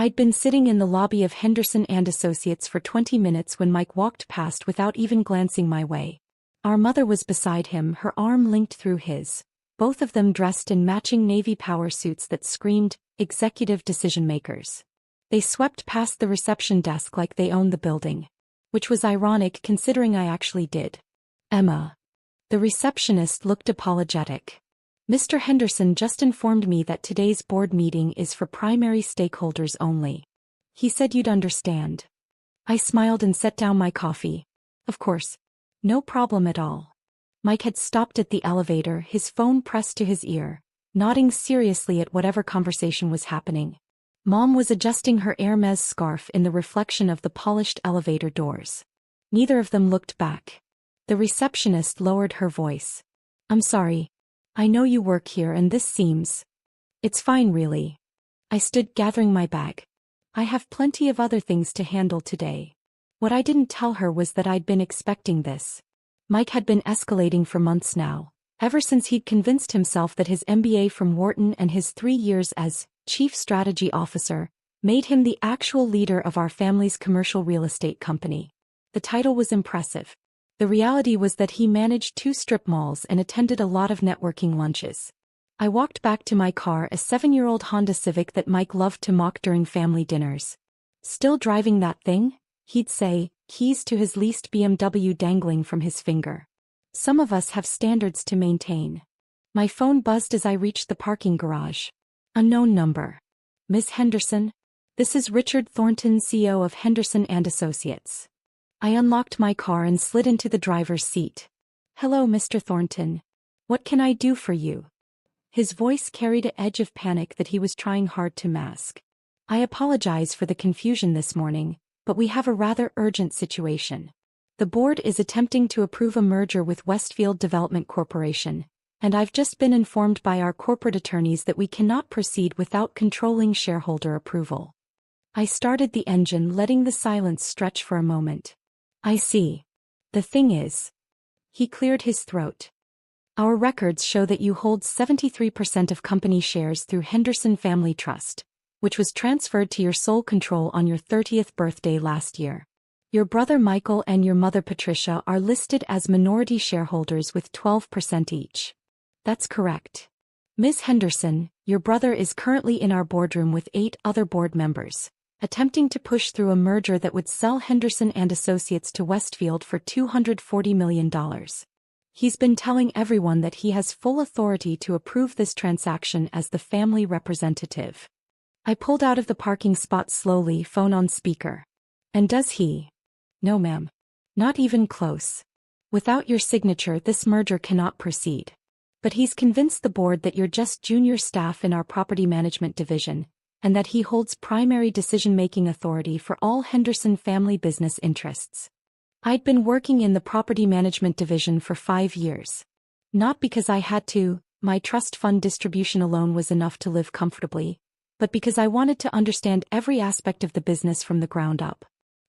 I'd been sitting in the lobby of Henderson and Associates for 20 minutes when Mike walked past without even glancing my way. Our mother was beside him, her arm linked through his, both of them dressed in matching Navy power suits that screamed, executive decision makers. They swept past the reception desk like they owned the building. Which was ironic considering I actually did. Emma. The receptionist looked apologetic. Mr. Henderson just informed me that today's board meeting is for primary stakeholders only. He said you'd understand. I smiled and set down my coffee. Of course. No problem at all. Mike had stopped at the elevator, his phone pressed to his ear, nodding seriously at whatever conversation was happening. Mom was adjusting her Hermes scarf in the reflection of the polished elevator doors. Neither of them looked back. The receptionist lowered her voice. I'm sorry. I know you work here and this seems... It's fine really. I stood gathering my bag. I have plenty of other things to handle today. What I didn't tell her was that I'd been expecting this. Mike had been escalating for months now, ever since he'd convinced himself that his MBA from Wharton and his 3 years as Chief Strategy Officer made him the actual leader of our family's commercial real estate company. The title was impressive. The reality was that he managed 2 strip malls and attended a lot of networking lunches. I walked back to my car, a 7-year-old Honda Civic that Mike loved to mock during family dinners. Still driving that thing? He'd say, keys to his leased BMW dangling from his finger. Some of us have standards to maintain. My phone buzzed as I reached the parking garage. Unknown number. Ms. Henderson? This is Richard Thornton, CEO of Henderson and Associates. I unlocked my car and slid into the driver's seat. Hello, Mr. Thornton. What can I do for you? His voice carried an edge of panic that he was trying hard to mask. I apologize for the confusion this morning, but we have a rather urgent situation. The board is attempting to approve a merger with Westfield Development Corporation, and I've just been informed by our corporate attorneys that we cannot proceed without controlling shareholder approval. I started the engine, letting the silence stretch for a moment. I see. The thing is... He cleared his throat. Our records show that you hold 73% of company shares through Henderson Family Trust, which was transferred to your sole control on your 30th birthday last year. Your brother Michael and your mother Patricia are listed as minority shareholders with 12% each. That's correct. Ms. Henderson, your brother is currently in our boardroom with 8 other board members, attempting to push through a merger that would sell Henderson and Associates to Westfield for $240 million. He's been telling everyone that he has full authority to approve this transaction as the family representative. I pulled out of the parking spot slowly, phone on speaker. And does he? No, ma'am. Not even close. Without your signature, this merger cannot proceed. But he's convinced the board that you're just junior staff in our property management division, and that he holds primary decision-making authority for all Henderson family business interests. I'd been working in the property management division for 5 years. Not because I had to, my trust fund distribution alone was enough to live comfortably, but because I wanted to understand every aspect of the business from the ground up.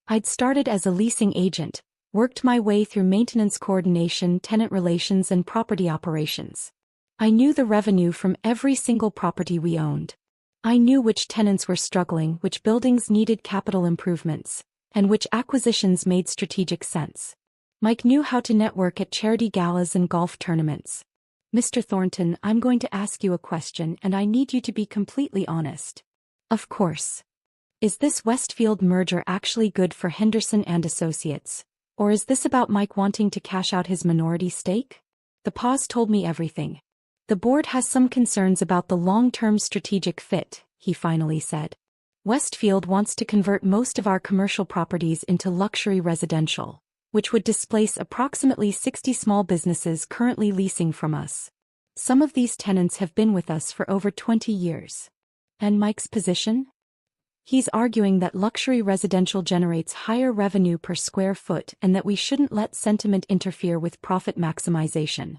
I'd started as a leasing agent, worked my way through maintenance coordination, tenant relations, and property operations. I knew the revenue from every single property we owned. I knew which tenants were struggling, which buildings needed capital improvements, and which acquisitions made strategic sense. Mike knew how to network at charity galas and golf tournaments. Mr. Thornton, I'm going to ask you a question and I need you to be completely honest. Of course. Is this Westfield merger actually good for Henderson and Associates? Or is this about Mike wanting to cash out his minority stake? The pause told me everything. The board has some concerns about the long-term strategic fit, he finally said. Westfield wants to convert most of our commercial properties into luxury residential, which would displace approximately 60 small businesses currently leasing from us. Some of these tenants have been with us for over 20 years. And Mike's position? He's arguing that luxury residential generates higher revenue per square foot and that we shouldn't let sentiment interfere with profit maximization.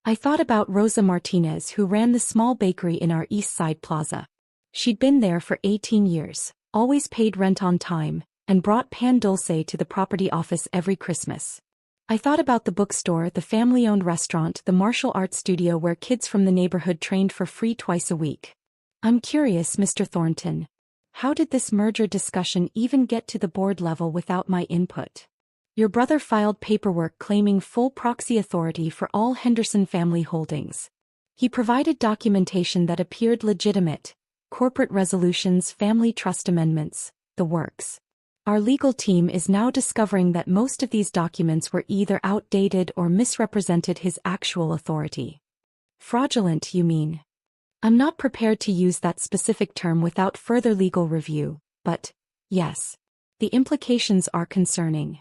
I thought about Rosa Martinez, who ran the small bakery in our East Side plaza. She'd been there for 18 years, always paid rent on time, and brought pan dulce to the property office every Christmas. I thought about the bookstore, the family-owned restaurant, the martial arts studio where kids from the neighborhood trained for free twice a week. I'm curious, Mr. Thornton. How did this merger discussion even get to the board level without my input? Your brother filed paperwork claiming full proxy authority for all Henderson family holdings. He provided documentation that appeared legitimate: corporate resolutions, family trust amendments, the works. Our legal team is now discovering that most of these documents were either outdated or misrepresented his actual authority. Fraudulent, you mean? I'm not prepared to use that specific term without further legal review, but, yes, the implications are concerning.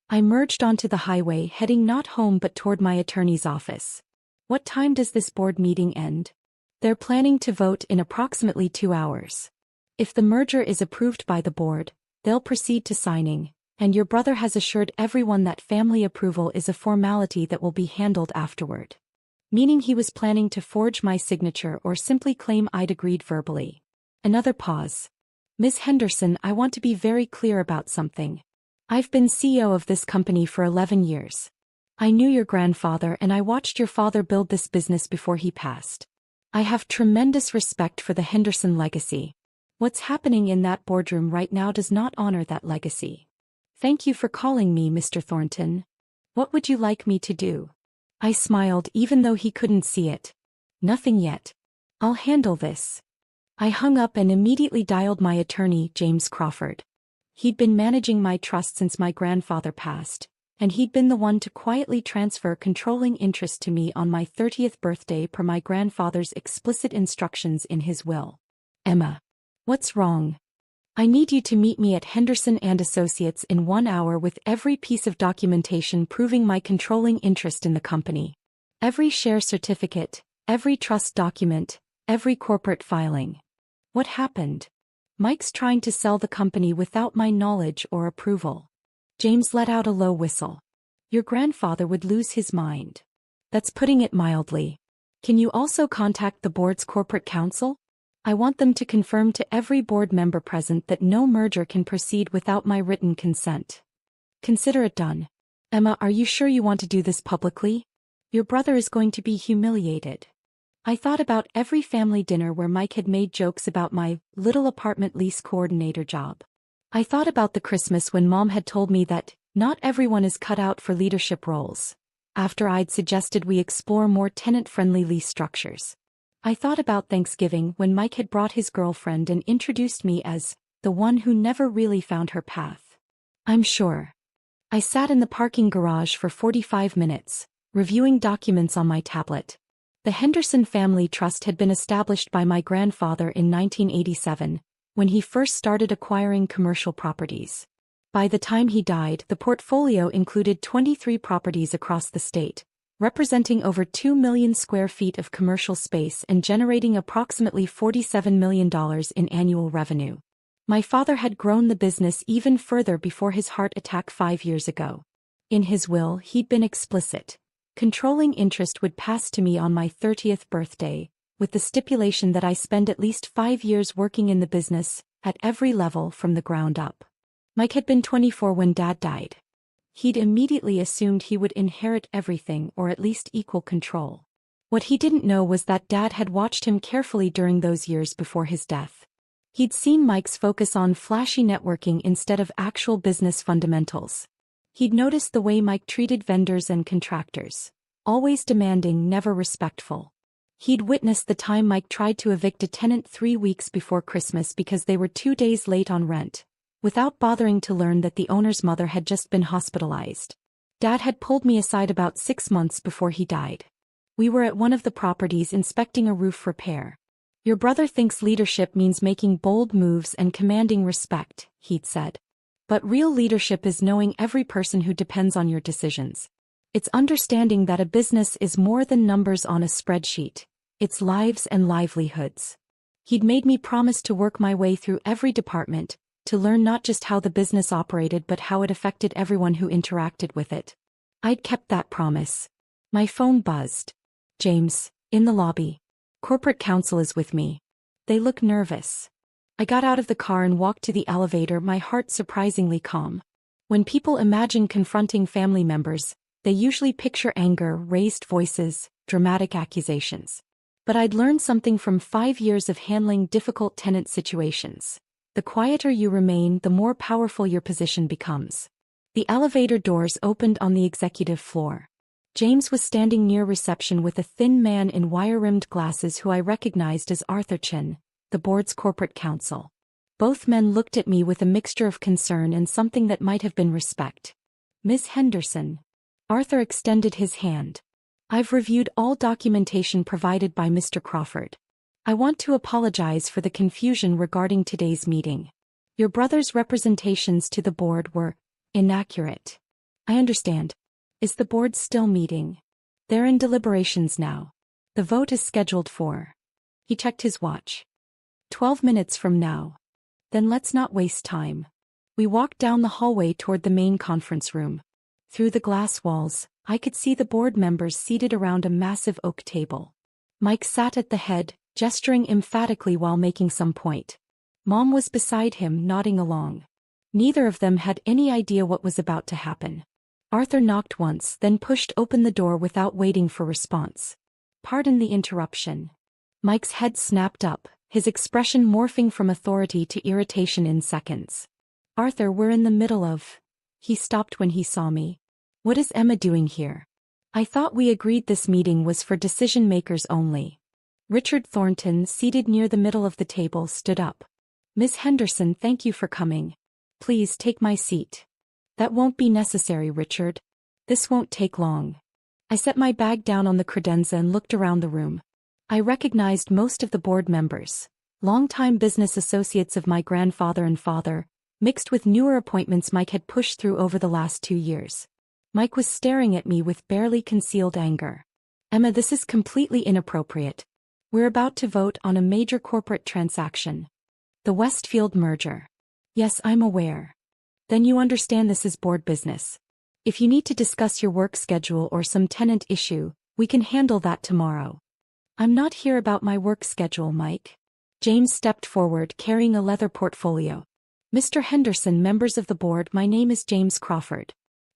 I merged onto the highway, heading not home but toward my attorney's office. What time does this board meeting end? They're planning to vote in approximately 2 hours. If the merger is approved by the board, they'll proceed to signing, and your brother has assured everyone that family approval is a formality that will be handled afterward. Meaning he was planning to forge my signature or simply claim I'd agreed verbally. Another pause. Ms. Henderson, I want to be very clear about something. I've been CEO of this company for 11 years. I knew your grandfather and I watched your father build this business before he passed. I have tremendous respect for the Henderson legacy. What's happening in that boardroom right now does not honor that legacy. Thank you for calling me, Mr. Thornton. What would you like me to do? I smiled even though he couldn't see it. Nothing yet. I'll handle this. I hung up and immediately dialed my attorney, James Crawford. He'd been managing my trust since my grandfather passed, and he'd been the one to quietly transfer controlling interest to me on my 30th birthday per my grandfather's explicit instructions in his will. Emma. What's wrong? I need you to meet me at Henderson and Associates in 1 hour with every piece of documentation proving my controlling interest in the company. Every share certificate, every trust document, every corporate filing. What happened? Mike's trying to sell the company without my knowledge or approval. James let out a low whistle. Your grandfather would lose his mind. That's putting it mildly. Can you also contact the board's corporate counsel? I want them to confirm to every board member present that no merger can proceed without my written consent. Consider it done. Emma, are you sure you want to do this publicly? Your brother is going to be humiliated. I thought about every family dinner where Mike had made jokes about my little apartment lease coordinator job. I thought about the Christmas when Mom had told me that not everyone is cut out for leadership roles, after I'd suggested we explore more tenant-friendly lease structures. I thought about Thanksgiving when Mike had brought his girlfriend and introduced me as the one who never really found her path. I'm sure. I sat in the parking garage for 45 minutes, reviewing documents on my tablet. The Henderson Family Trust had been established by my grandfather in 1987, when he first started acquiring commercial properties. By the time he died, the portfolio included 23 properties across the state, representing over 2 million square feet of commercial space and generating approximately $47 million in annual revenue. My father had grown the business even further before his heart attack 5 years ago. In his will, he'd been explicit. Controlling interest would pass to me on my 30th birthday, with the stipulation that I spend at least 5 years working in the business, at every level from the ground up. Mike had been 24 when Dad died. He'd immediately assumed he would inherit everything or at least equal control. What he didn't know was that Dad had watched him carefully during those years before his death. He'd seen Mike's focus on flashy networking instead of actual business fundamentals. He'd noticed the way Mike treated vendors and contractors, always demanding, never respectful. He'd witnessed the time Mike tried to evict a tenant 3 weeks before Christmas because they were 2 days late on rent, without bothering to learn that the owner's mother had just been hospitalized. Dad had pulled me aside about 6 months before he died. We were at one of the properties inspecting a roof repair. Your brother thinks leadership means making bold moves and commanding respect, he'd said. But real leadership is knowing every person who depends on your decisions. It's understanding that a business is more than numbers on a spreadsheet. It's lives and livelihoods. He'd made me promise to work my way through every department, to learn not just how the business operated but how it affected everyone who interacted with it. I'd kept that promise. My phone buzzed. James, in the lobby. Corporate counsel is with me. They look nervous. I got out of the car and walked to the elevator, my heart surprisingly calm. When people imagine confronting family members, they usually picture anger, raised voices, dramatic accusations. But I'd learned something from 5 years of handling difficult tenant situations. The quieter you remain, the more powerful your position becomes. The elevator doors opened on the executive floor. James was standing near reception with a thin man in wire-rimmed glasses who I recognized as Arthur Chin, the board's corporate counsel. Both men looked at me with a mixture of concern and something that might have been respect. "Ms. Henderson." Arthur extended his hand. "I've reviewed all documentation provided by Mr. Crawford. I want to apologize for the confusion regarding today's meeting. Your brother's representations to the board were inaccurate." "I understand. Is the board still meeting?" "They're in deliberations now. The vote is scheduled for—" He checked his watch. 12 minutes from now." "Then let's not waste time." We walked down the hallway toward the main conference room. Through the glass walls, I could see the board members seated around a massive oak table. Mike sat at the head, gesturing emphatically while making some point. Mom was beside him, nodding along. Neither of them had any idea what was about to happen. Arthur knocked once, then pushed open the door without waiting for response. "Pardon the interruption." Mike's head snapped up, his expression morphing from authority to irritation in seconds. "Arthur, we're in the middle of—" He stopped when he saw me. "What is Emma doing here?" "I thought we agreed this meeting was for decision-makers only." Richard Thornton, seated near the middle of the table, stood up. "Ms. Henderson, thank you for coming. Please take my seat." "That won't be necessary, Richard. This won't take long." I set my bag down on the credenza and looked around the room. I recognized most of the board members, longtime business associates of my grandfather and father, mixed with newer appointments Mike had pushed through over the last 2 years. Mike was staring at me with barely concealed anger. "Emma, this is completely inappropriate. We're about to vote on a major corporate transaction. The Westfield merger." "Yes, I'm aware." "Then you understand this is board business. If you need to discuss your work schedule or some tenant issue, we can handle that tomorrow." "I'm not here about my work schedule, Mike." James stepped forward, carrying a leather portfolio. "Mr. Henderson, members of the board, my name is James Crawford.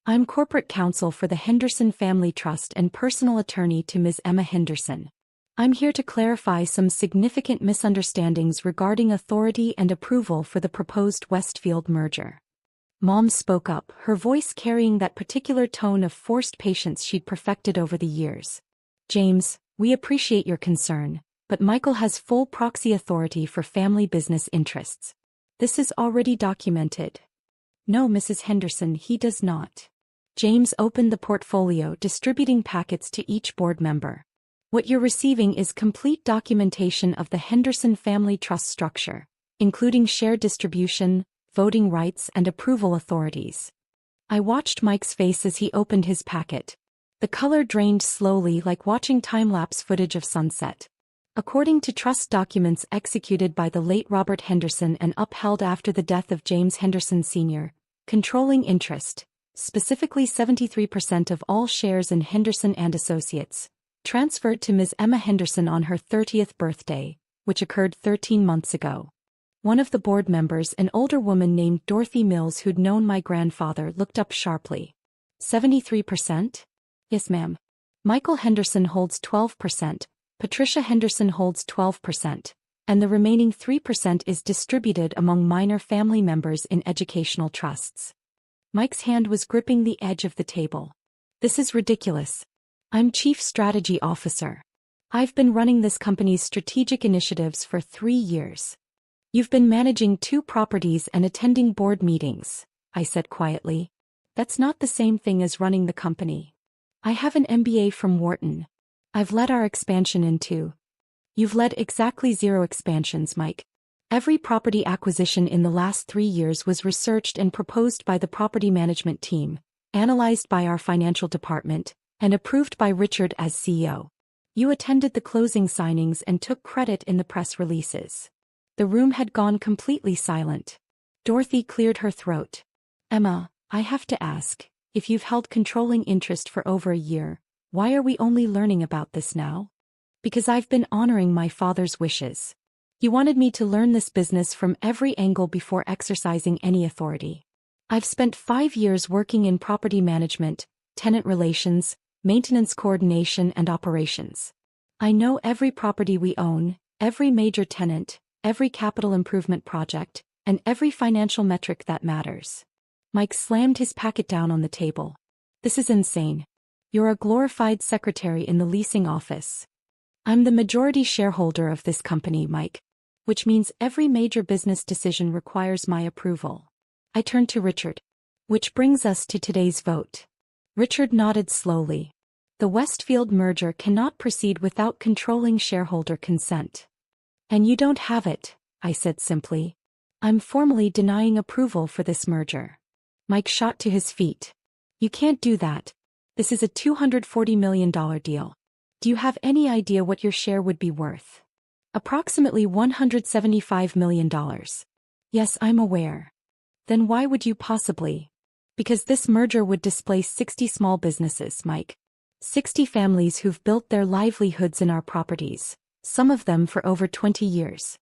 I'm corporate counsel for the Henderson Family Trust and personal attorney to Ms. Emma Henderson. I'm here to clarify some significant misunderstandings regarding authority and approval for the proposed Westfield merger." Mom spoke up, her voice carrying that particular tone of forced patience she'd perfected over the years. "James, we appreciate your concern, but Michael has full proxy authority for family business interests. This is already documented." "No, Mrs. Henderson, he does not." James opened the portfolio, distributing packets to each board member. "What you're receiving is complete documentation of the Henderson Family Trust structure, including share distribution, voting rights, and approval authorities." I watched Mike's face as he opened his packet. The color drained slowly, like watching time-lapse footage of sunset. According to trust documents executed by the late Robert Henderson and upheld after the death of James Henderson Sr., controlling interest, specifically 73% of all shares in Henderson and Associates, transferred to Ms. Emma Henderson on her 30th birthday, which occurred 13 months ago. One of the board members, an older woman named Dorothy Mills who'd known my grandfather, looked up sharply. 73%? "Yes, ma'am. Michael Henderson holds 12%, Patricia Henderson holds 12%, and the remaining 3% is distributed among minor family members in educational trusts." Mike's hand was gripping the edge of the table. "This is ridiculous. I'm Chief Strategy Officer. I've been running this company's strategic initiatives for 3 years. You've been managing 2 properties and attending board meetings," I said quietly. "That's not the same thing as running the company. I have an MBA from Wharton. I've led our expansion into—" "You've led exactly 0 expansions, Mike. Every property acquisition in the last 3 years was researched and proposed by the property management team, analyzed by our financial department, and approved by Richard as CEO. You attended the closing signings and took credit in the press releases." The room had gone completely silent. Dorothy cleared her throat. "Emma, I have to ask, if you've held controlling interest for over a year, why are we only learning about this now?" "Because I've been honoring my father's wishes. He wanted me to learn this business from every angle before exercising any authority. I've spent 5 years working in property management, tenant relations, maintenance coordination, and operations. I know every property we own, every major tenant, every capital improvement project, and every financial metric that matters. Mike slammed his packet down on the table. This is insane. You're a glorified secretary in the leasing office. I'm the majority shareholder of this company, Mike, which means every major business decision requires my approval. I turned to Richard. Which brings us to today's vote. Richard nodded slowly. The Westfield merger cannot proceed without controlling shareholder consent. And you don't have it, I said simply. I'm formally denying approval for this merger. Mike shot to his feet. You can't do that. This is a $240 million deal. Do you have any idea what your share would be worth? Approximately $175 million. Yes, I'm aware. Then why would you possibly? Because this merger would displace 60 small businesses, Mike. 60 families who've built their livelihoods in our properties, some of them for over 20 years.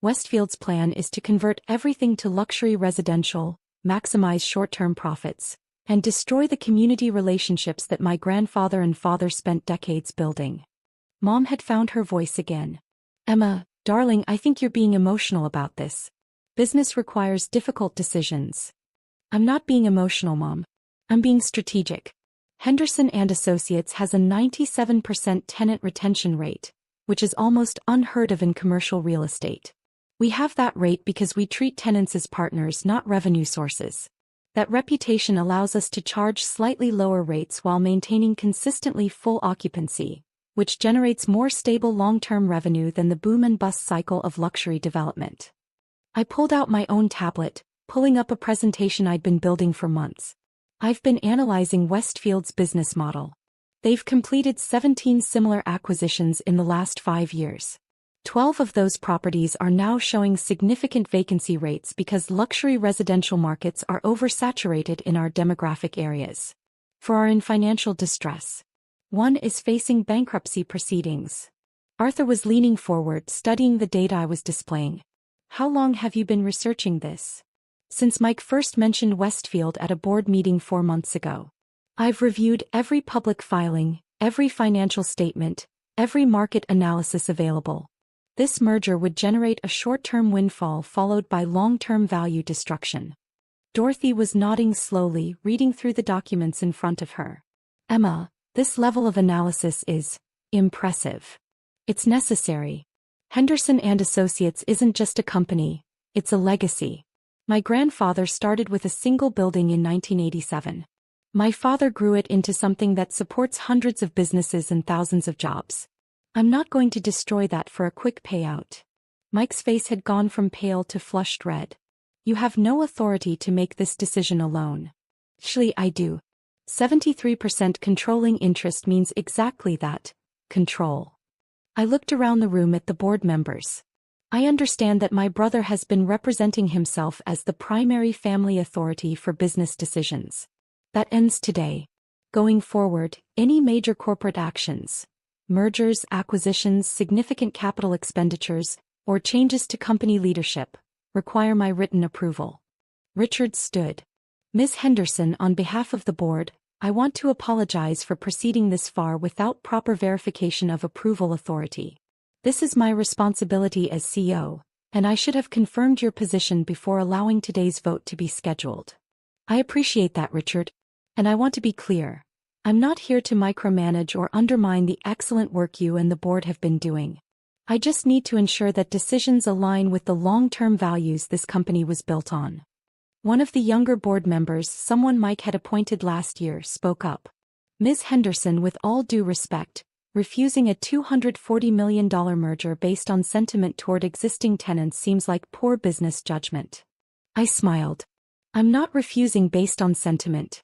Westfield's plan is to convert everything to luxury residential, maximize short-term profits, and destroy the community relationships that my grandfather and father spent decades building. Mom had found her voice again. Emma, darling, I think you're being emotional about this. Business requires difficult decisions. I'm not being emotional, Mom. I'm being strategic. Henderson and Associates has a 97% tenant retention rate, which is almost unheard of in commercial real estate. We have that rate because we treat tenants as partners, not revenue sources. That reputation allows us to charge slightly lower rates while maintaining consistently full occupancy, which generates more stable long-term revenue than the boom and bust cycle of luxury development. I pulled out my own tablet, pulling up a presentation I'd been building for months. I've been analyzing Westfield's business model. They've completed 17 similar acquisitions in the last 5 years. 12 of those properties are now showing significant vacancy rates because luxury residential markets are oversaturated in our demographic areas. 4 are in financial distress. 1 is facing bankruptcy proceedings. Arthur was leaning forward, studying the data I was displaying. How long have you been researching this? Since Mike first mentioned Westfield at a board meeting 4 months ago. I've reviewed every public filing, every financial statement, every market analysis available. This merger would generate a short-term windfall followed by long-term value destruction. Dorothy was nodding slowly, reading through the documents in front of her. Emma, this level of analysis is impressive. It's necessary. Henderson and Associates isn't just a company, it's a legacy. My grandfather started with a single building in 1987. My father grew it into something that supports hundreds of businesses and thousands of jobs. I'm not going to destroy that for a quick payout. Mike's face had gone from pale to flushed red. You have no authority to make this decision alone. Actually, I do. 73% controlling interest means exactly that, control. I looked around the room at the board members. I understand that my brother has been representing himself as the primary family authority for business decisions. That ends today. Going forward, any major corporate actions, mergers, acquisitions, significant capital expenditures, or changes to company leadership, require my written approval. Richard stood. Ms. Henderson, on behalf of the board, I want to apologize for proceeding this far without proper verification of approval authority. This is my responsibility as CEO, and I should have confirmed your position before allowing today's vote to be scheduled. I appreciate that, Richard. And I want to be clear. I'm not here to micromanage or undermine the excellent work you and the board have been doing. I just need to ensure that decisions align with the long-term values this company was built on. One of the younger board members, someone Mike had appointed last year, spoke up. Ms. Henderson, with all due respect, refusing a $240 million merger based on sentiment toward existing tenants seems like poor business judgment. I smiled. I'm not refusing based on sentiment.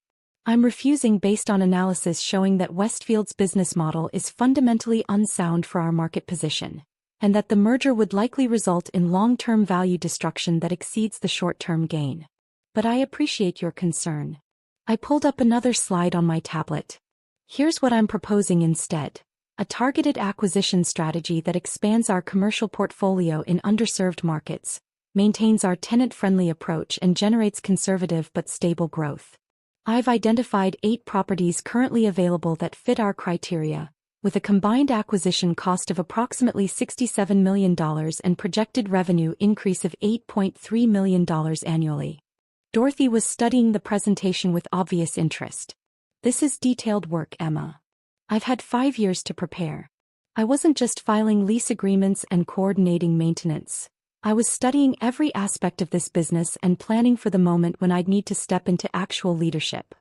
I'm refusing based on analysis showing that Westfield's business model is fundamentally unsound for our market position, and that the merger would likely result in long-term value destruction that exceeds the short-term gain. But I appreciate your concern. I pulled up another slide on my tablet. Here's what I'm proposing instead. A targeted acquisition strategy that expands our commercial portfolio in underserved markets, maintains our tenant-friendly approach and generates conservative but stable growth. I've identified 8 properties currently available that fit our criteria, with a combined acquisition cost of approximately $67 million and projected revenue increase of $8.3 million annually. Dorothy was studying the presentation with obvious interest. This is detailed work, Emma. I've had 5 years to prepare. I wasn't just filing lease agreements and coordinating maintenance. I was studying every aspect of this business and planning for the moment when I'd need to step into actual leadership.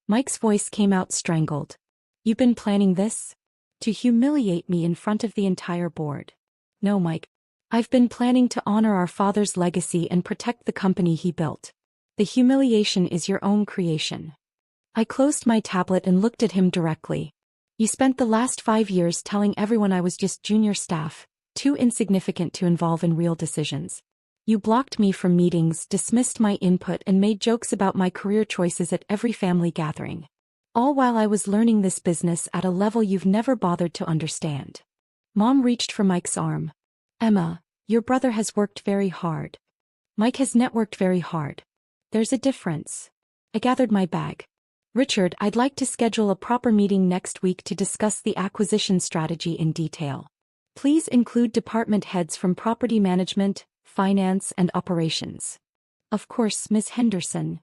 Mike's voice came out strangled. You've been planning this? To humiliate me in front of the entire board? No, Mike. I've been planning to honor our father's legacy and protect the company he built. The humiliation is your own creation. I closed my tablet and looked at him directly. You spent the last 5 years telling everyone I was just junior staff, too insignificant to involve in real decisions. You blocked me from meetings, dismissed my input, and made jokes about my career choices at every family gathering. All while I was learning this business at a level you've never bothered to understand. Mom reached for Mike's arm. Emma, your brother has worked very hard. Mike has networked very hard. There's a difference. I gathered my bag. Richard, I'd like to schedule a proper meeting next week to discuss the acquisition strategy in detail. Please include department heads from property management, finance, and operations. Of course, Ms. Henderson.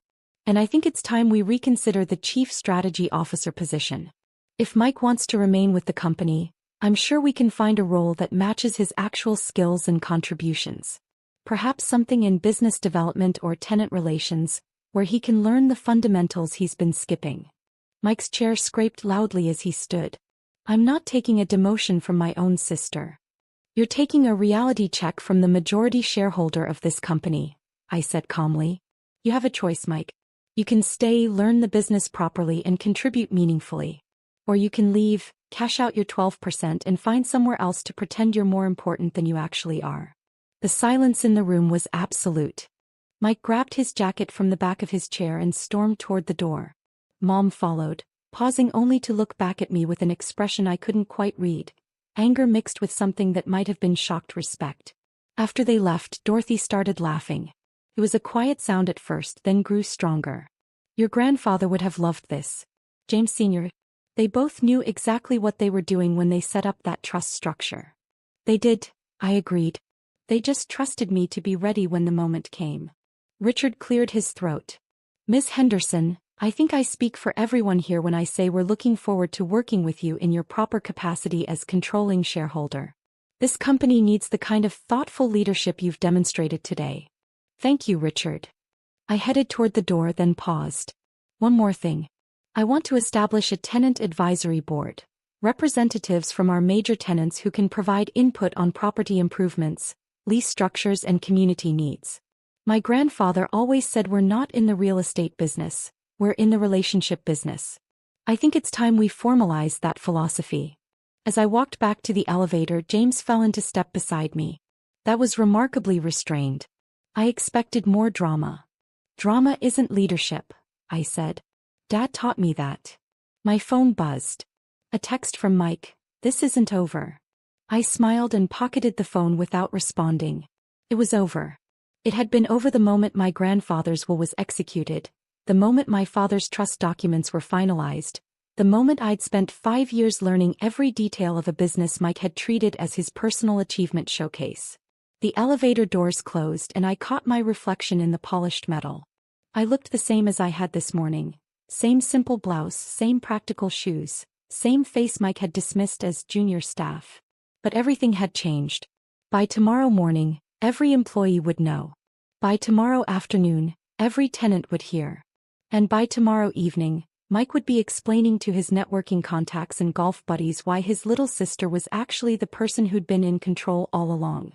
And I think it's time we reconsider the Chief Strategy Officer position. If Mike wants to remain with the company, I'm sure we can find a role that matches his actual skills and contributions. Perhaps something in business development or tenant relations, where he can learn the fundamentals he's been skipping. Mike's chair scraped loudly as he stood. I'm not taking a demotion from my own sister. You're taking a reality check from the majority shareholder of this company, I said calmly. You have a choice, Mike. You can stay, learn the business properly, and contribute meaningfully. Or you can leave, cash out your 12% and find somewhere else to pretend you're more important than you actually are. The silence in the room was absolute. Mike grabbed his jacket from the back of his chair and stormed toward the door. Mom followed, pausing only to look back at me with an expression I couldn't quite read, anger mixed with something that might have been shocked respect. After they left, Dorothy started laughing. It was a quiet sound at first, then grew stronger. Your grandfather would have loved this. James Sr. They both knew exactly what they were doing when they set up that trust structure. They did, I agreed. They just trusted me to be ready when the moment came. Richard cleared his throat. Ms. Henderson, I think I speak for everyone here when I say we're looking forward to working with you in your proper capacity as controlling shareholder. This company needs the kind of thoughtful leadership you've demonstrated today. Thank you, Richard. I headed toward the door, then paused. One more thing. I want to establish a tenant advisory board. Representatives from our major tenants who can provide input on property improvements, lease structures, and community needs. My grandfather always said we're not in the real estate business, we're in the relationship business. I think it's time we formalize that philosophy. As I walked back to the elevator, James fell into step beside me. That was remarkably restrained. I expected more drama. Drama isn't leadership, I said. Dad taught me that. My phone buzzed. A text from Mike. This isn't over. I smiled and pocketed the phone without responding. It was over. It had been over the moment my grandfather's will was executed, the moment my father's trust documents were finalized, the moment I'd spent 5 years learning every detail of a business Mike had treated as his personal achievement showcase. The elevator doors closed and I caught my reflection in the polished metal. I looked the same as I had this morning. Same simple blouse, same practical shoes, same face Mike had dismissed as junior staff. But everything had changed. By tomorrow morning, every employee would know. By tomorrow afternoon, every tenant would hear. And by tomorrow evening, Mike would be explaining to his networking contacts and golf buddies why his little sister was actually the person who'd been in control all along.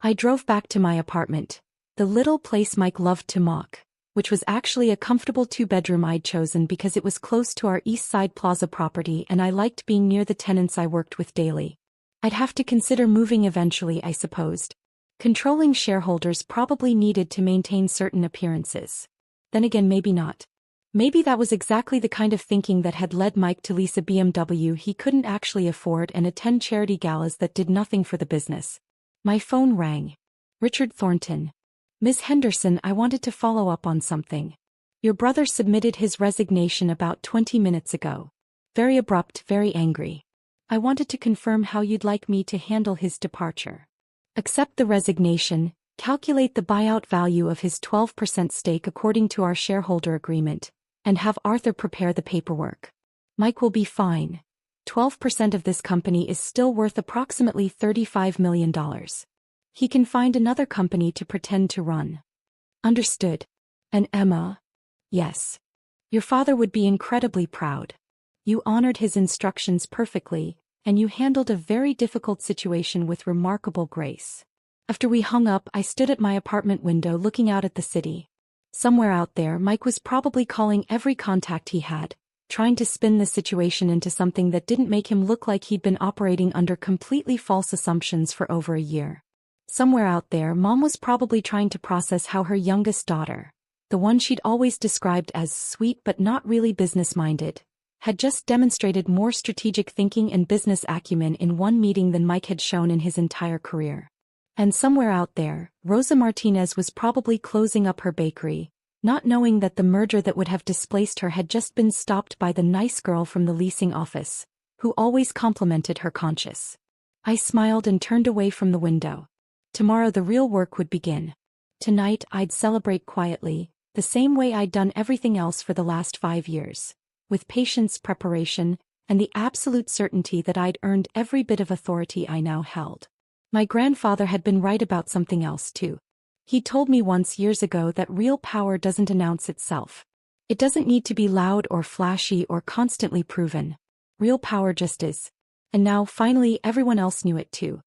I drove back to my apartment, the little place Mike loved to mock, which was actually a comfortable 2-bedroom I'd chosen because it was close to our East Side Plaza property and I liked being near the tenants I worked with daily. I'd have to consider moving eventually, I supposed. Controlling shareholders probably needed to maintain certain appearances. Then again, maybe not. Maybe that was exactly the kind of thinking that had led Mike to lease a BMW he couldn't actually afford and attend charity galas that did nothing for the business. My phone rang. Richard Thornton. Ms. Henderson, I wanted to follow up on something. Your brother submitted his resignation about 20 minutes ago. Very abrupt, very angry. I wanted to confirm how you'd like me to handle his departure. Accept the resignation, calculate the buyout value of his 12% stake according to our shareholder agreement, and have Arthur prepare the paperwork. Mike will be fine. 12% of this company is still worth approximately $35 million. He can find another company to pretend to run. Understood. And Emma? Yes. Your father would be incredibly proud. You honored his instructions perfectly, and you handled a very difficult situation with remarkable grace. After we hung up, I stood at my apartment window looking out at the city. Somewhere out there, Mike was probably calling every contact he had, trying to spin the situation into something that didn't make him look like he'd been operating under completely false assumptions for over a year. Somewhere out there, Mom was probably trying to process how her youngest daughter, the one she'd always described as sweet but not really business-minded, had just demonstrated more strategic thinking and business acumen in one meeting than Mike had shown in his entire career. And somewhere out there, Rosa Martinez was probably closing up her bakery, not knowing that the merger that would have displaced her had just been stopped by the nice girl from the leasing office, who always complimented her conscience. I smiled and turned away from the window. Tomorrow the real work would begin. Tonight I'd celebrate quietly, the same way I'd done everything else for the last 5 years, with patience, preparation, and the absolute certainty that I'd earned every bit of authority I now held. My grandfather had been right about something else too. He told me once years ago that real power doesn't announce itself. It doesn't need to be loud or flashy or constantly proven. Real power just is. And now finally everyone else knew it too.